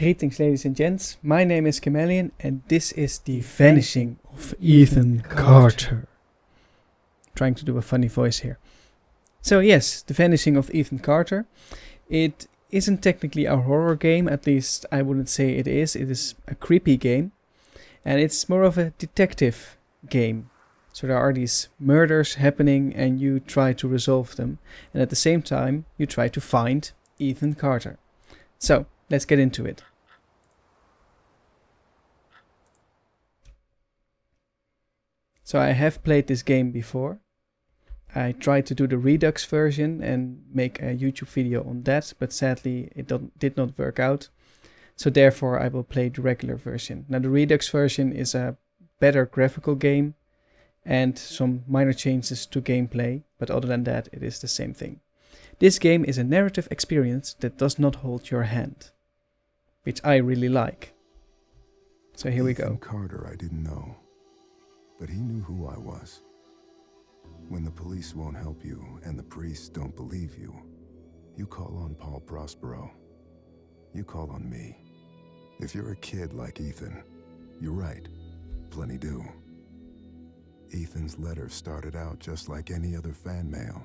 Greetings, ladies and gents. My name is Chameleon, and this is the Vanishing of Ethan Carter. Trying to do a funny voice here. So yes, the Vanishing of Ethan Carter. It isn't technically a horror game, at least I wouldn't say it is. It is a creepy game, and it's more of a detective game. So there are these murders happening, and you try to resolve them, and at the same time, you try to find Ethan Carter. So let's get into it. So I have played this game before. I tried to do the Redux version and make a YouTube video on that, but sadly it did not work out. So therefore I will play the regular version. Now the Redux version is a better graphical game and some minor changes to gameplay, but other than that it is the same thing. This game is a narrative experience that does not hold your hand, which I really like. So here we go. Ethan Carter I didn't know, but he knew who I was. When the police won't help you and the priests don't believe you, you call on Paul Prospero. You call on me. If you're a kid like Ethan, you're right, plenty do. Ethan's letter started out just like any other fan mail,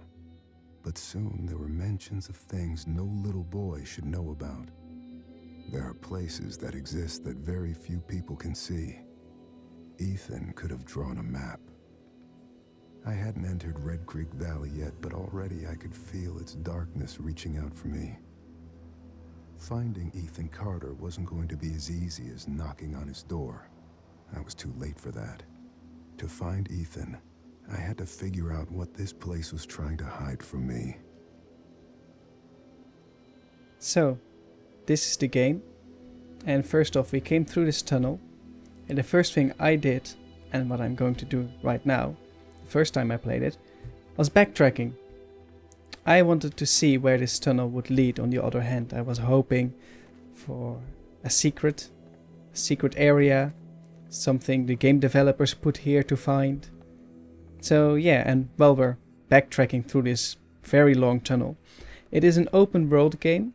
but soon there were mentions of things no little boy should know about. There are places that exist that very few people can see. Ethan could have drawn a map. I hadn't entered Red Creek Valley yet, but already I could feel its darkness reaching out for me. Finding Ethan Carter wasn't going to be as easy as knocking on his door. I was too late for that. To find Ethan, I had to figure out what this place was trying to hide from me. So, this is the game. And first off, we came through this tunnel. And the first thing I did, and what I'm going to do right now, the first time I played it, was backtracking. I wanted to see where this tunnel would lead. On the other hand, I was hoping for a secret area, something the game developers put here to find. So yeah, and while we're backtracking through this very long tunnel, it is an open world game,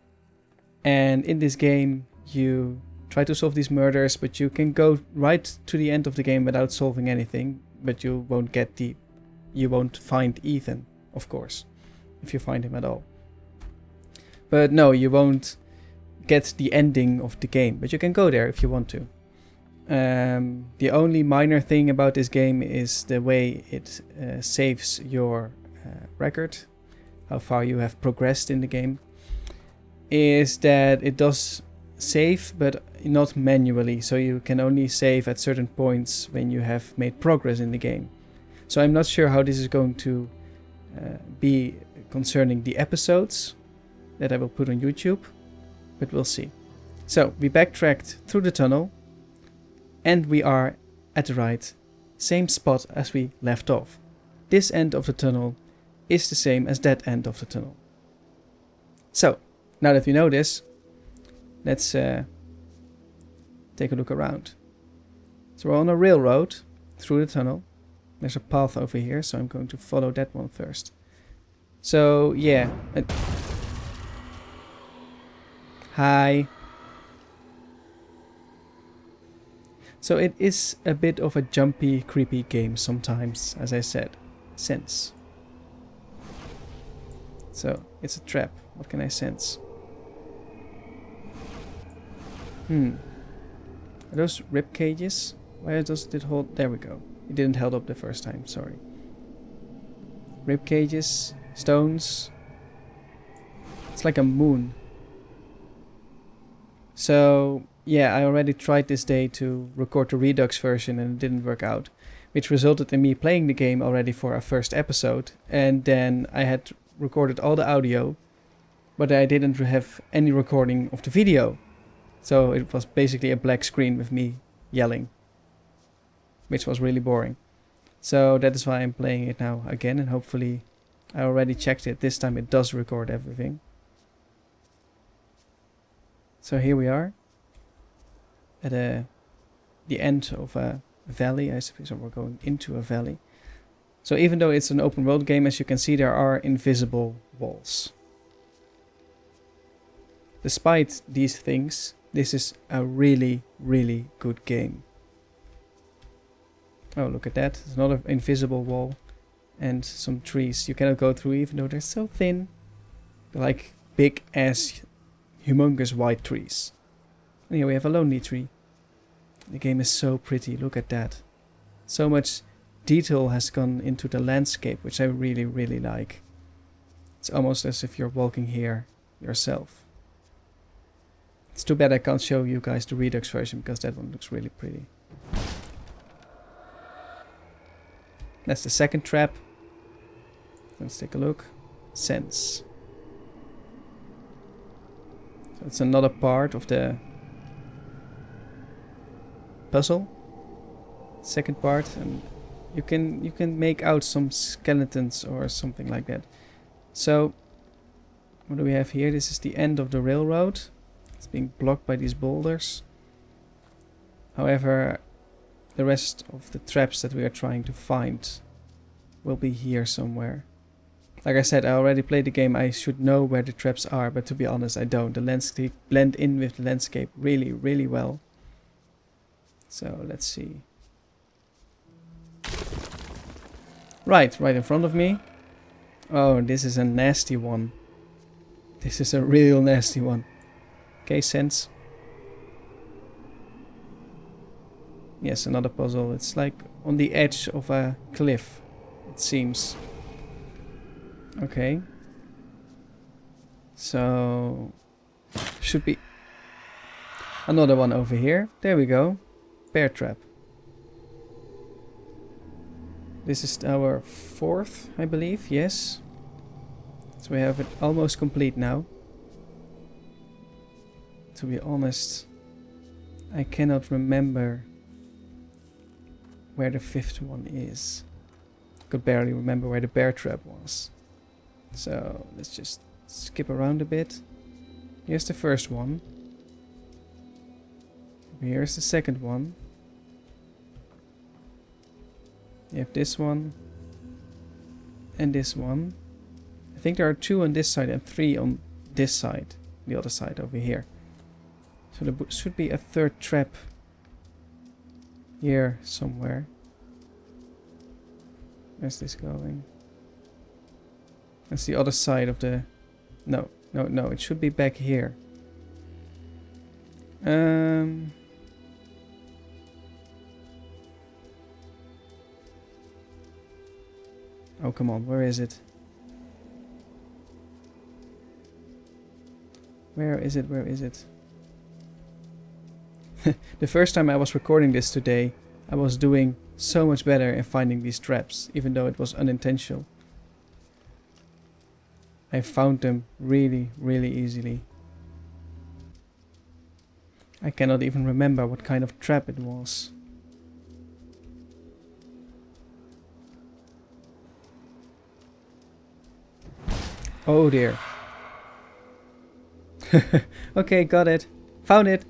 and in this game you try to solve these murders, but you can go right to the end of the game without solving anything, but you won't find Ethan, of course, if you find him at all. But no, you won't get the ending of the game, but you can go there if you want to. The only minor thing about this game is the way it saves your record, how far you have progressed in the game, is that it does save, but not manually, so you can only save at certain points when you have made progress in the game. So I'm not sure how this is going to be concerning the episodes that I will put on YouTube, but we'll see. So we backtracked through the tunnel, and we are at the same spot as we left off. This end of the tunnel is the same as that end of the tunnel. So, now that we know this, let's take a look around. So we're on a railroad through the tunnel. There's a path over here, so I'm going to follow that one first. So, yeah. Hi. So it is a bit of a jumpy, creepy game sometimes, as I said, sense. So, it's a trap. What can I sense? Are those rib cages? Why does it hold? There we go. It didn't hold up the first time, sorry. Rib cages, stones. It's like a moon. So, yeah, I already tried this day to record the Redux version and it didn't work out, which resulted in me playing the game already for a first episode, and then I had recorded all the audio, but I didn't have any recording of the video. So it was basically a black screen with me yelling, which was really boring. So that is why I'm playing it now again, and hopefully I already checked it. This time it does record everything. So here we are at the end of a valley, I suppose. So we're going into a valley. So even though it's an open world game, as you can see, there are invisible walls. Despite these things, This is a really, really good game. Oh, look at that. There's another invisible wall. And some trees you cannot go through even though they're so thin. They're like big ass, humongous white trees. And here we have a lonely tree. The game is so pretty, look at that. So much detail has gone into the landscape, which I really, really like. It's almost as if you're walking here yourself. It's too bad I can't show you guys the Redux version, because that one looks really pretty. That's the second trap. Let's take a look. Sense. So it's another part of the puzzle. Second part, and you can make out some skeletons or something like that. So what do we have here? This is the end of the railroad. It's being blocked by these boulders. However, the rest of the traps that we are trying to find will be here somewhere. Like I said, I already played the game. I should know where the traps are, but to be honest, I don't. The landscape blend in with the landscape really, really well. So let's see. Right in front of me. Oh, this is a nasty one. This is a real nasty one. Okay, sense. Yes, another puzzle. It's like on the edge of a cliff, it seems. Okay. So should be another one over here. There we go. Bear trap. This is our fourth, I believe. Yes. So we have it almost complete now. To be honest, I cannot remember where the fifth one is. I could barely remember where the bear trap was. So let's just skip around a bit. Here's the first one. Here's the second one. You have this one. And this one. I think there are 2 on this side and 3 on this side. The other side over here. So there should be a third trap here somewhere. Where's this going? That's the other side of the... No, it should be back here. Oh, come on, where is it? Where is it? Where is it? The first time I was recording this today, I was doing so much better in finding these traps, even though it was unintentional. I found them really, really easily. I cannot even remember what kind of trap it was. Oh dear. Okay, got it. Found it.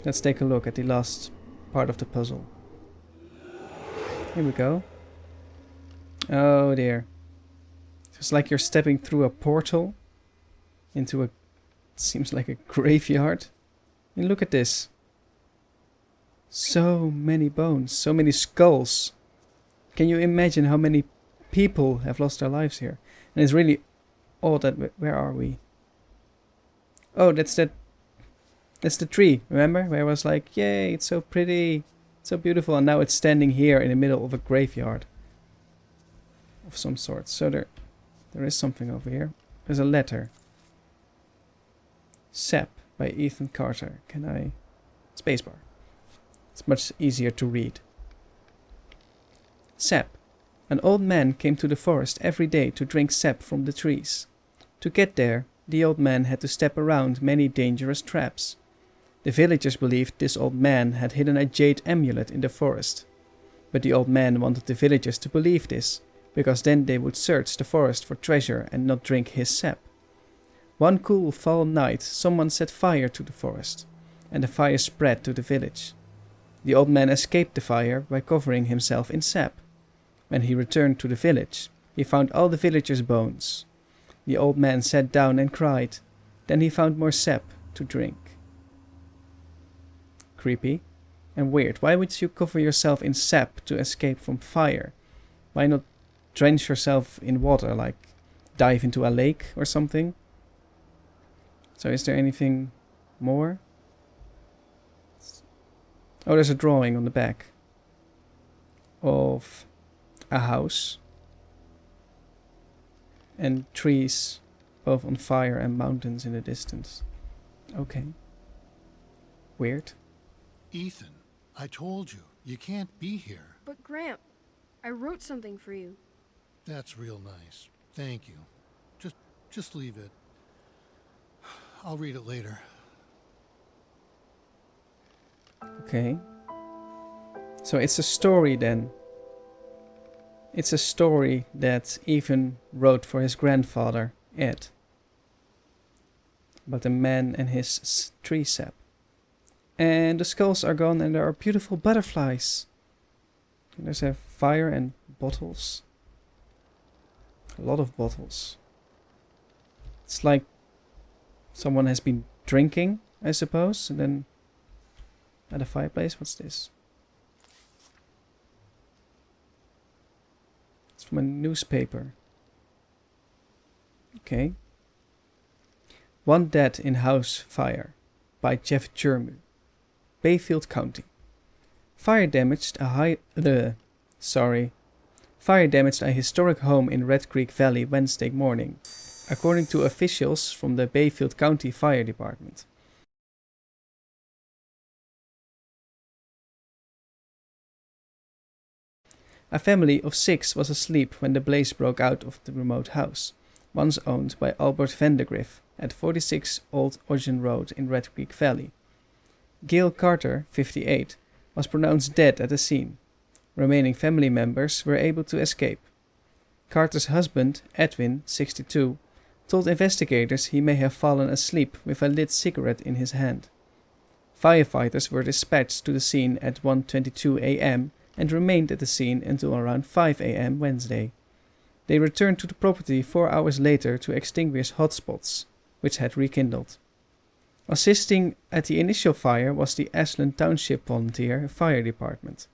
Let's take a look at the last part of the puzzle. Here we go. Oh dear. It's like you're stepping through a portal into a, seems like a graveyard. And look at this. So many bones, so many skulls. Can you imagine how many people have lost their lives here? And it's really odd that, where are we? Oh, that's the tree, remember? Where I was like, yay, it's so pretty, so beautiful. And now it's standing here in the middle of a graveyard of some sort. So there is something over here. There's a letter. Sap by Ethan Carter. Can I... Spacebar. It's much easier to read. Sap. An old man came to the forest every day to drink sap from the trees. To get there, the old man had to step around many dangerous traps. The villagers believed this old man had hidden a jade amulet in the forest. But the old man wanted the villagers to believe this, because then they would search the forest for treasure and not drink his sap. One cool fall night, someone set fire to the forest, and the fire spread to the village. The old man escaped the fire by covering himself in sap. When he returned to the village, he found all the villagers' bones. The old man sat down and cried. Then he found more sap to drink. creepy and weird. Why would you cover yourself in sap to escape from fire? Why not drench yourself in water, like dive into a lake or something? So is there anything more? Oh, there's a drawing on the back of a house and trees both on fire and mountains in the distance. Okay. Weird. Ethan, I told you, you can't be here. But Gramp, I wrote something for you. That's real nice. Thank you. Just leave it. I'll read it later. Okay. So it's a story then. It's a story that Ethan wrote for his grandfather, Ed. About a man and his tree sap. And the skulls are gone and there are beautiful butterflies. And there's a fire and bottles. A lot of bottles. It's like someone has been drinking, I suppose, and then at a fireplace. What's this? It's from a newspaper. Okay. One Dead in House Fire by Jeff Jermu. Bayfield County. Fire damaged a historic home in Red Creek Valley Wednesday morning, according to officials from the Bayfield County Fire Department. A family of 6 was asleep when the blaze broke out of the remote house, once owned by Albert Vandegrift at 46 Old Ocean Road in Red Creek Valley. Gail Carter, 58, was pronounced dead at the scene. Remaining family members were able to escape. Carter's husband, Edwin, 62, told investigators he may have fallen asleep with a lit cigarette in his hand. Firefighters were dispatched to the scene at 1:22 a.m. and remained at the scene until around 5 a.m. Wednesday. They returned to the property 4 hours later to extinguish hotspots, which had rekindled. Assisting at the initial fire was the Ashland Township Volunteer Fire Department.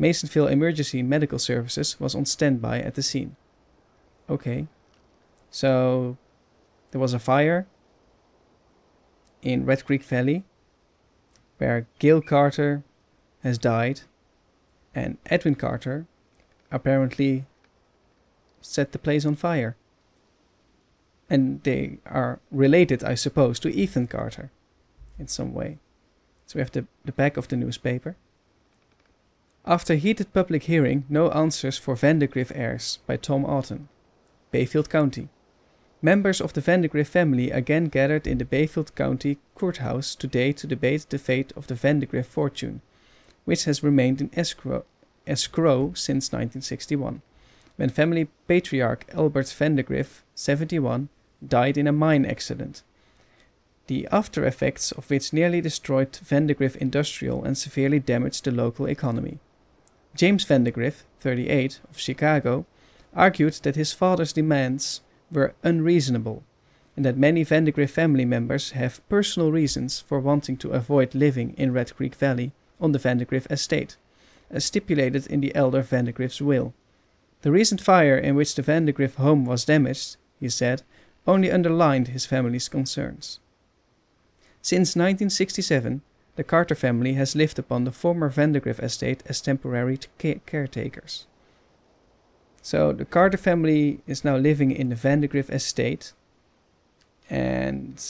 Masonville Emergency Medical Services was on standby at the scene. Okay, so there was a fire in Red Creek Valley where Gail Carter has died and Edwin Carter apparently set the place on fire. And they are related, I suppose, to Ethan Carter in some way. So we have the back of the newspaper. After heated public hearing, no answers for Vandegrift heirs by Tom Oughton. Bayfield County. Members of the Vandegrift family again gathered in the Bayfield County courthouse today to debate the fate of the Vandegrift fortune, which has remained in escrow since 1961, when family patriarch Albert Vandegrift, 71, died in a mine accident, the after effects of which nearly destroyed Vandegrift Industrial and severely damaged the local economy. James Vandegrift, 38, of Chicago, argued that his father's demands were unreasonable, and that many Vandegrift family members have personal reasons for wanting to avoid living in Red Creek Valley on the Vandegrift estate, as stipulated in the elder Vandegrift's will. The recent fire in which the Vandegrift home was damaged, he said, only underlined his family's concerns. Since 1967, the Carter family has lived upon the former Vandegrift estate as temporary caretakers. So the Carter family is now living in the Vandegrift estate, and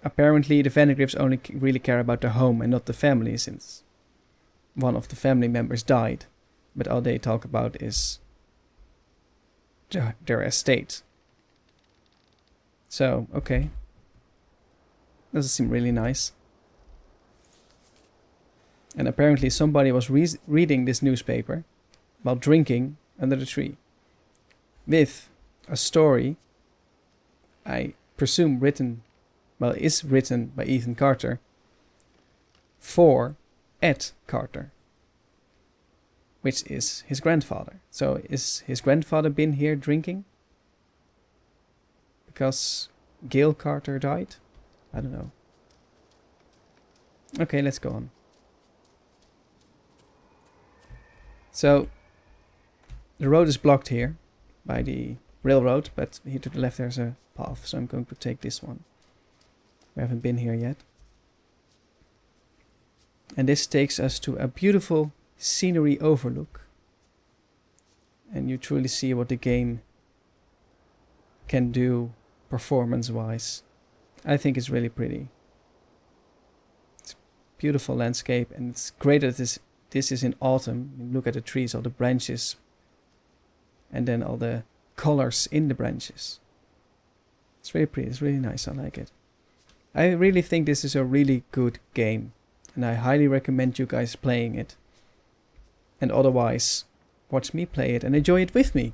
apparently the Vandegrifts only really care about their home and not the family, since one of the family members died, but all they talk about is their estate. So, okay. Doesn't seem really nice. And apparently somebody was reading this newspaper while drinking under the tree, with a story, I presume is written by Ethan Carter, for Ed Carter, which is his grandfather. So is his grandfather been here drinking because Gail Carter died? I don't know. Okay, let's go on. So, the road is blocked here by the railroad, but here to the left there's a path, so I'm going to take this one. We haven't been here yet. And this takes us to a beautiful scenery overlook. And you truly see what the game can do performance-wise. I think it's really pretty. It's a beautiful landscape, and it's great that this is in autumn. You look at the trees, all the branches, and then all the colors in the branches. It's really pretty, it's really nice, I like it. I really think this is a really good game, and I highly recommend you guys playing it. And otherwise, watch me play it and enjoy it with me.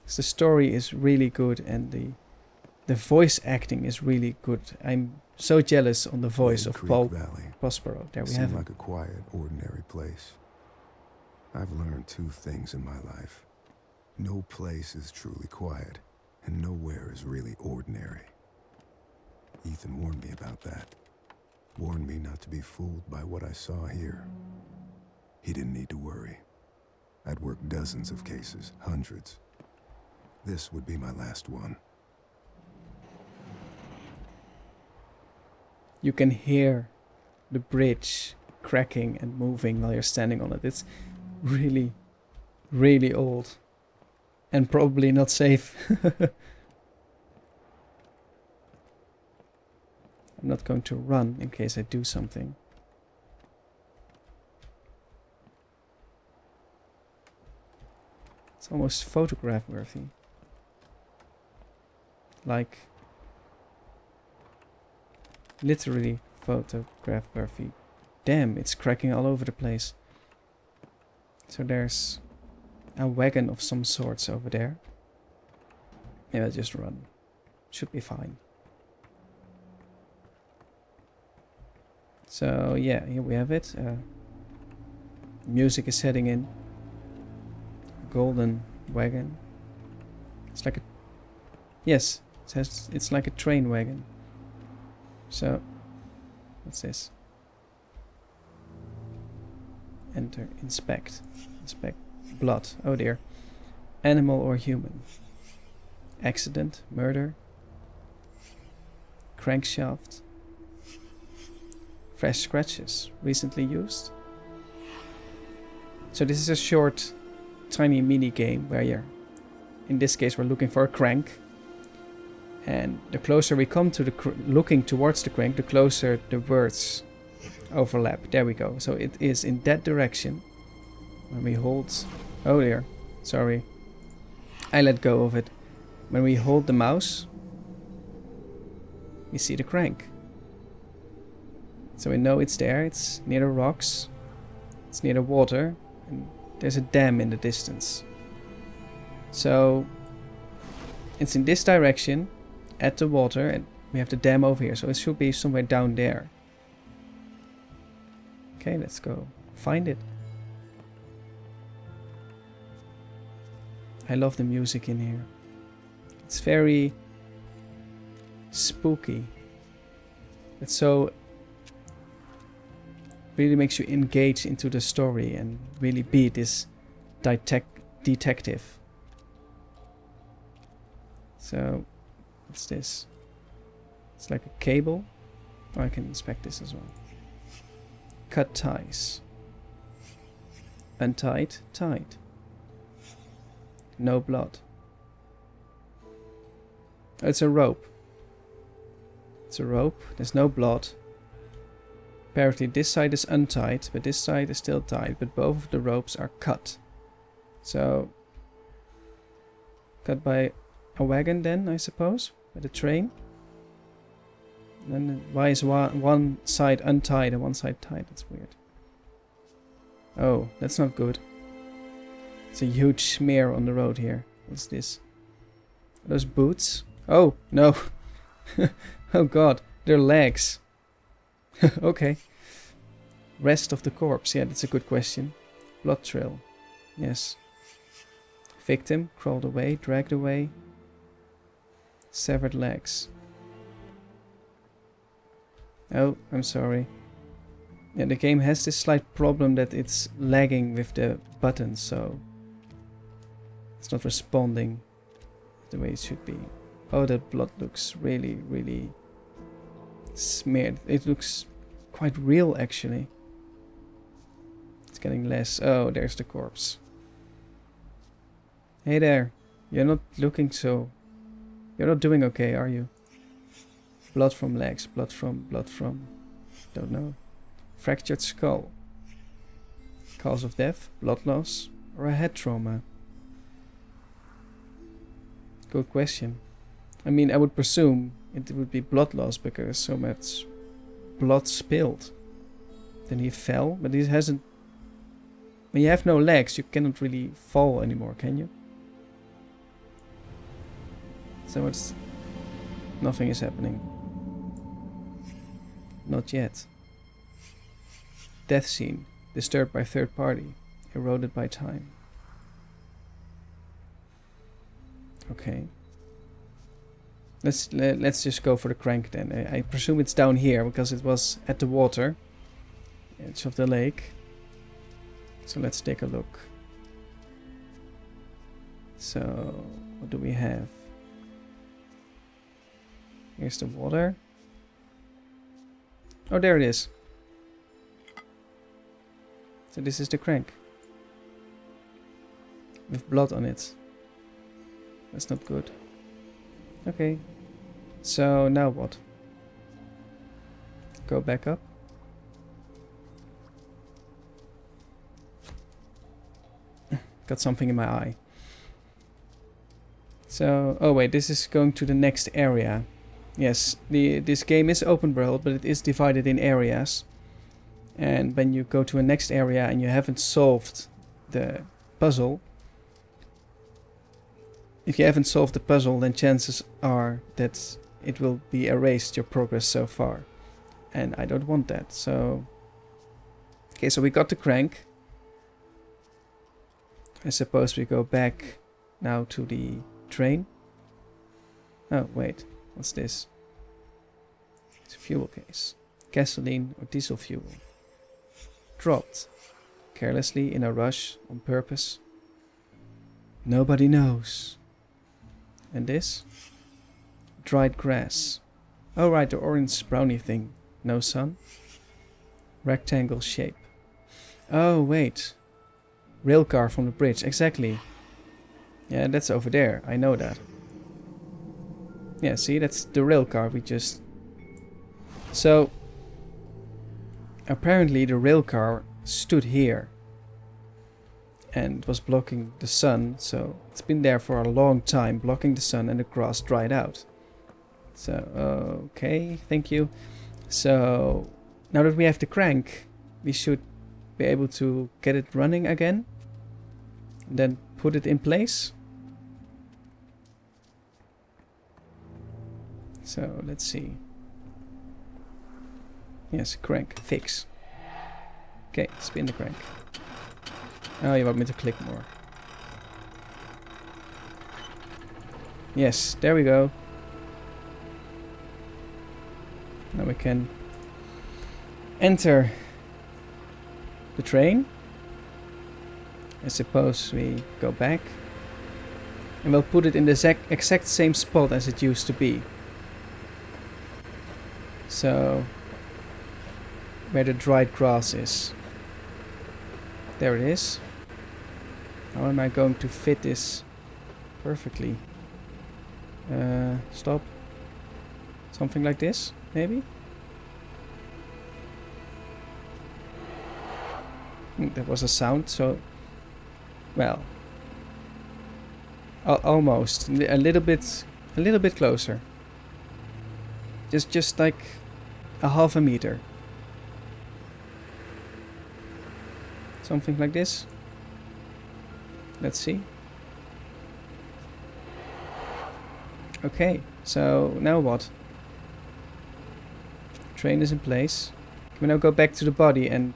The story is really good, and the voice acting is really good. I'm so jealous on the voice of Paul Prospero. There we have him. Like a quiet, ordinary place. I've learned two things in my life. No place is truly quiet, and nowhere is really ordinary. Ethan warned me about that. Warned me not to be fooled by what I saw here. He didn't need to worry. I'd worked dozens of cases, hundreds. This would be my last one. You can hear the bridge cracking and moving while you're standing on it. It's really, really old. And probably not safe. I'm not going to run in case I do something. It's almost photograph worthy. Like, literally photograph worthy. Damn, it's cracking all over the place. So there's a wagon of some sorts over there. Maybe I'll just run. Should be fine. So yeah, here we have it. Music is setting in. Golden wagon. It's like a... Yes, it says it's like a train wagon. So, what's this? Enter, inspect. Inspect blood. Oh dear. Animal or human. Accident, murder. Crankshaft. Fresh scratches, recently used. So this is a short, tiny mini game where you're, in this case we're looking for a crank. And the closer we come to the looking towards the crank, the closer the words overlap. There we go. So it is in that direction. When we hold... Oh dear, sorry. I let go of it. When we hold the mouse, we see the crank. So we know it's there, it's near the rocks, it's near the water, and there's a dam in the distance. So it's in this direction, at the water, and we have the dam over here, so it should be somewhere down there. Okay, let's go find it. I love the music in here. It's very spooky. It's so... really makes you engage into the story and really be this detective. So, what's this? It's like a cable. Oh, I can inspect this as well. Cut ties. Untied, tied. No blood. Oh, it's a rope. It's a rope. There's no blood. Apparently this side is untied, but this side is still tied, but both of the ropes are cut. So, cut by a wagon then, I suppose, by the train. Then why is one side untied and one side tied? That's weird. Oh, that's not good. It's a huge smear on the road here. What's this? Are those boots? Oh, no. Oh god, they're legs. Okay. Rest of the corpse. Yeah, that's a good question. Blood trail. Yes. Victim crawled away, dragged away. Severed legs. Oh, I'm sorry. Yeah, the game has this slight problem that it's lagging with the buttons, so it's not responding the way it should be. Oh, the blood looks really, really smeared. It looks quite real, actually. It's getting less. Oh, there's the corpse. Hey there. You're not looking so... You're not doing okay, are you? Blood from legs. Blood from... Don't know. Fractured skull. Cause of death? Blood loss? Or a head trauma? Good question. I mean, I would presume it would be blood loss because so much blood spilled. Then he fell, but he hasn't... When you have no legs, you cannot really fall anymore, can you? So it's... Nothing is happening. Not yet. Death scene. Disturbed by third party. Eroded by time. Okay. Let's just go for the crank then. I presume it's down here because it was at the water. Edge of the lake. So let's take a look. So, what do we have? Here's the water. Oh, there it is. So this is the crank. With blood on it. That's not good. Okay. So now what? Go back up. Got something in my eye. So, oh wait, this is going to the next area. Yes, this game is open world, but it is divided in areas. And when you go to a next area and you haven't solved the puzzle, if you haven't solved the puzzle, then chances are that it will be erased, your progress so far. And I don't want that, so... Okay, so we got the crank. I suppose we go back now to the train. Oh, wait. What's this? It's a fuel case. Gasoline or diesel fuel. Dropped. Carelessly, in a rush, on purpose. Nobody knows. And this? Dried grass. Oh right, the orange brownie thing. No sun. Rectangle shape. Oh wait. Railcar from the bridge, exactly. Yeah, that's over there, I know that. Yeah, see, that's the railcar we just... So... Apparently the railcar stood here. And was blocking the sun, so it's been there for a long time, blocking the sun, and the grass dried out. So, okay, thank you. So, now that we have the crank, we should be able to get it running again. And then put it in place. So, let's see. Yes, crank, fix. Okay, spin the crank. Oh, you want me to click more. Yes, there we go. Now we can enter the train. I suppose we go back. And we'll put it in the exact same spot as it used to be. So, where the dried grass is. There it is. How am I going to fit this perfectly? Stop. Something like this, maybe? There was a sound, so... Well... almost. A little bit closer. Just like a half a meter. Something like this. Let's see. Okay, so now what? Train is in place. Can we now go back to the body and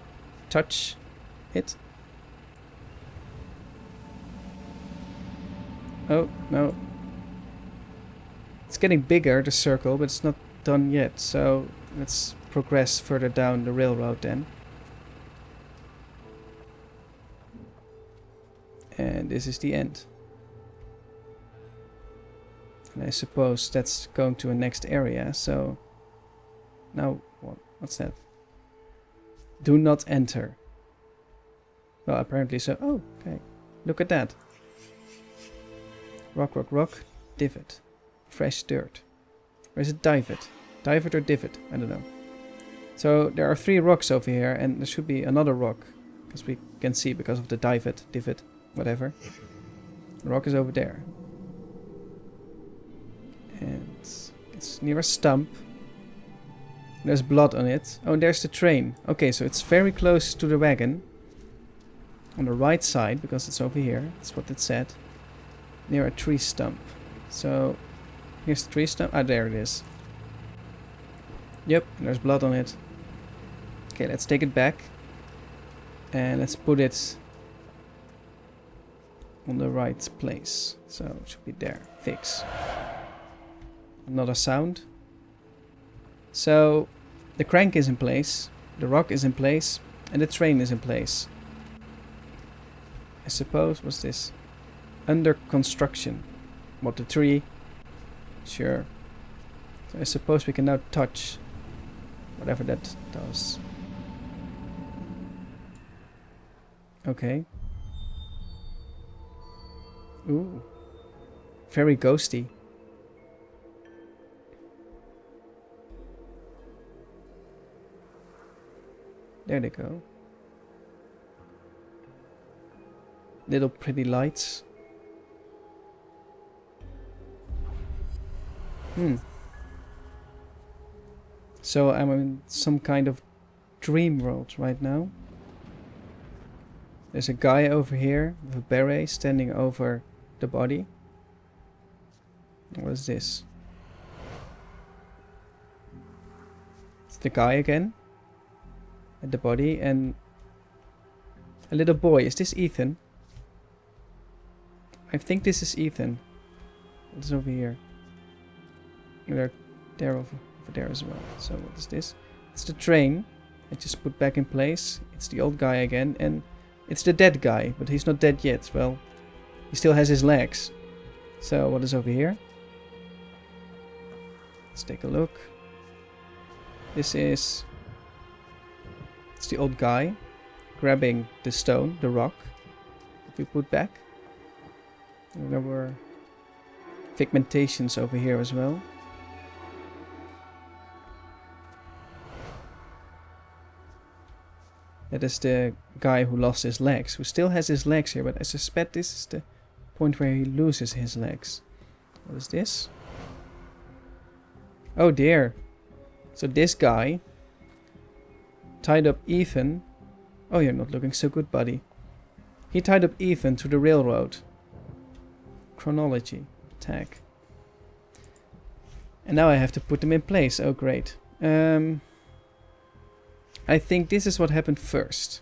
touch it? Oh, no. It's getting bigger, the circle, but it's not done yet. So let's progress further down the railroad then. And this is the end. And I suppose that's going to a next area, so... Now, what's that? Do not enter. Well, apparently so. Oh, okay. Look at that. Rock, rock, rock. Divot. Fresh dirt. Or is it divot? Divot or divot? I don't know. So there are 3 rocks over here, and there should be another rock. Because we can see because of the divot, whatever. The rock is over there. And it's near a stump. There's blood on it. Oh, and there's the train. Okay, so it's very close to the wagon. On the right side, because it's over here. That's what it said. Near a tree stump. So, here's the tree stump. Ah, there it is. Yep, and there's blood on it. Okay, let's take it back. And let's put it on the right place. So, it should be there. Fix. Another sound. So, the crank is in place, the rock is in place, and the train is in place. I suppose, what's this? Under construction. What, the tree? Sure. So I suppose we can now touch whatever that does. Okay. Ooh. Very ghosty. There they go. Little pretty lights. So I'm in some kind of dream world right now. There's a guy over here with a beret standing over the body. What is this? It's the guy again. At the body, and a little boy. Is this Ethan? I think this is Ethan. What's over here? They're over there as well. So what is this? It's the train. I just put back in place. It's the old guy again, and it's the dead guy, but he's not dead yet. Well, he still has his legs. So what is over here? Let's take a look. This is... It's the old guy grabbing the stone, the rock that we put back. And there were pigmentations over here as well. That is the guy who lost his legs, who still has his legs here, but I suspect this is the point where he loses his legs. What is this? Oh dear. So this guy tied up Ethan. Oh, you're not looking so good, buddy. He tied up Ethan to the railroad. Chronology. Tag. And now I have to put them in place. Oh, great. I think this is what happened first.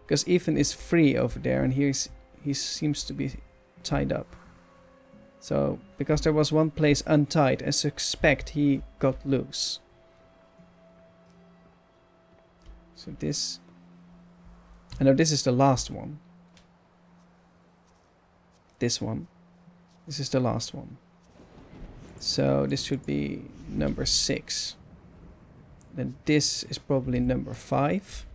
Because Ethan is free over there and he seems to be tied up. So, because there was one place untied, I suspect he got loose. So this... I know this is the last one. This one. This is the last one. So this should be number 6. Then this is probably number 5.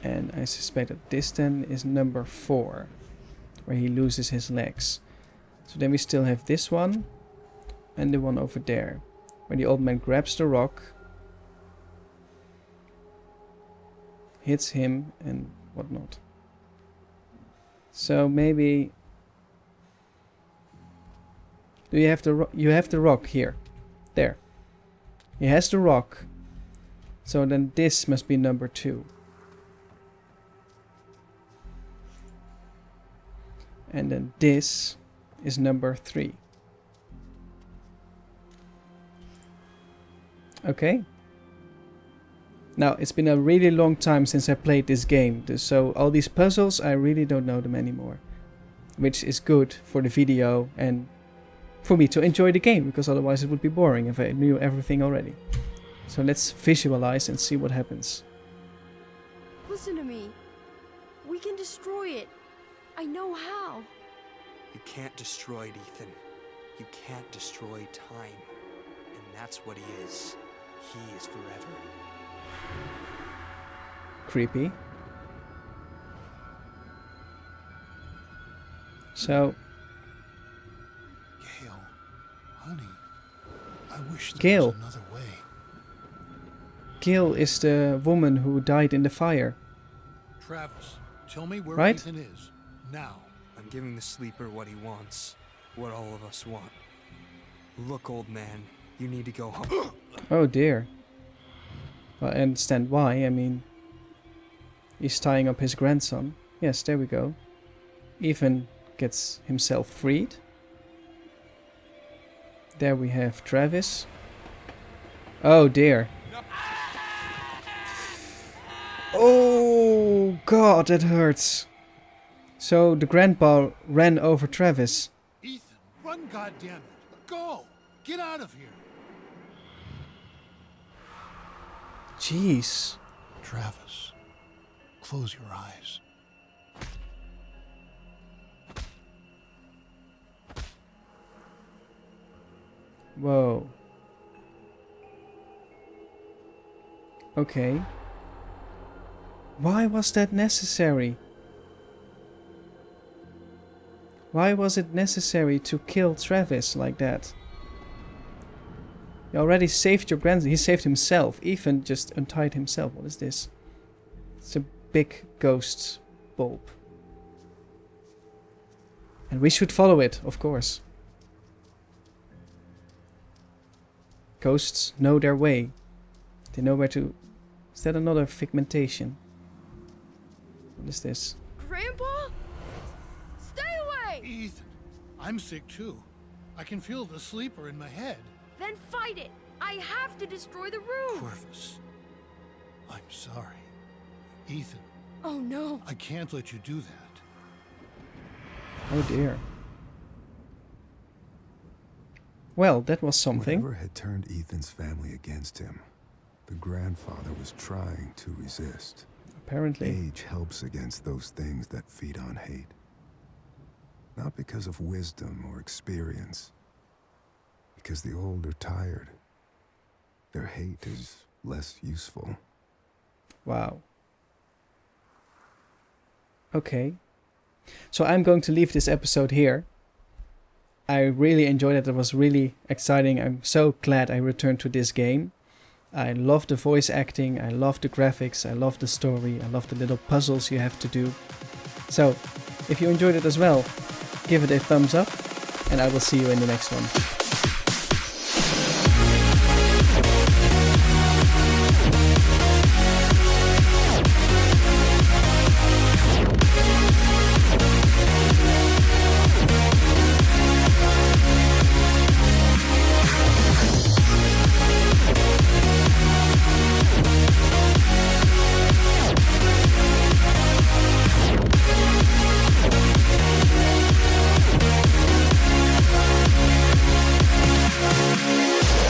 And I suspect that this then is number 4. Where he loses his legs. So then we still have this one. And the one over there. Where the old man grabs the rock. Hits him and whatnot. So maybe... Do you have the you have the rock here. There. He has the rock. So then this must be number 2. And then this is number 3. Okay. Now, it's been a really long time since I played this game, so all these puzzles, I really don't know them anymore. Which is good for the video and for me to enjoy the game, because otherwise it would be boring if I knew everything already. So let's visualize and see what happens. Listen to me. We can destroy it. I know how. You can't destroy it, Ethan. You can't destroy time. And that's what he is. He is forever. Creepy. So, Gail, honey, I wish there Gail. was another way. Gail is the woman who died in the fire. Travis, tell me where Right? Ethan is. Now. I'm giving the sleeper what he wants. What all of us want. Look, old man, you need to go home. Oh dear. Well, I understand why. I mean, he's tying up his grandson. Yes, there we go. Ethan gets himself freed. There we have Travis. Oh dear. Oh god, that hurts. So the grandpa ran over Travis. Ethan, run, goddammit. Go! Get out of here! Jeez. Travis, close your eyes. Whoa. Okay. Why was that necessary? Why was it necessary to kill Travis like that? You already saved your grandson. He saved himself. Ethan just untied himself. What is this? It's a big ghost bulb. And we should follow it, of course. Ghosts know their way. They know where to... Is that another figmentation? What is this? Grandpa? Stay away! Ethan, I'm sick too. I can feel the sleeper in my head. Then fight it! I have to destroy the room! Corvus, I'm sorry. Ethan, Oh no! I can't let you do that. Oh dear. Well, that was something. Whatever had turned Ethan's family against him, the grandfather was trying to resist. Apparently. Age helps against those things that feed on hate. Not because of wisdom or experience. Because the old are tired. Their hate is less useful. Wow. Okay. So I'm going to leave this episode here. I really enjoyed it. It was really exciting. I'm so glad I returned to this game. I love the voice acting. I love the graphics. I love the story. I love the little puzzles you have to do. So, if you enjoyed it as well, give it a thumbs up. And I will see you in the next one.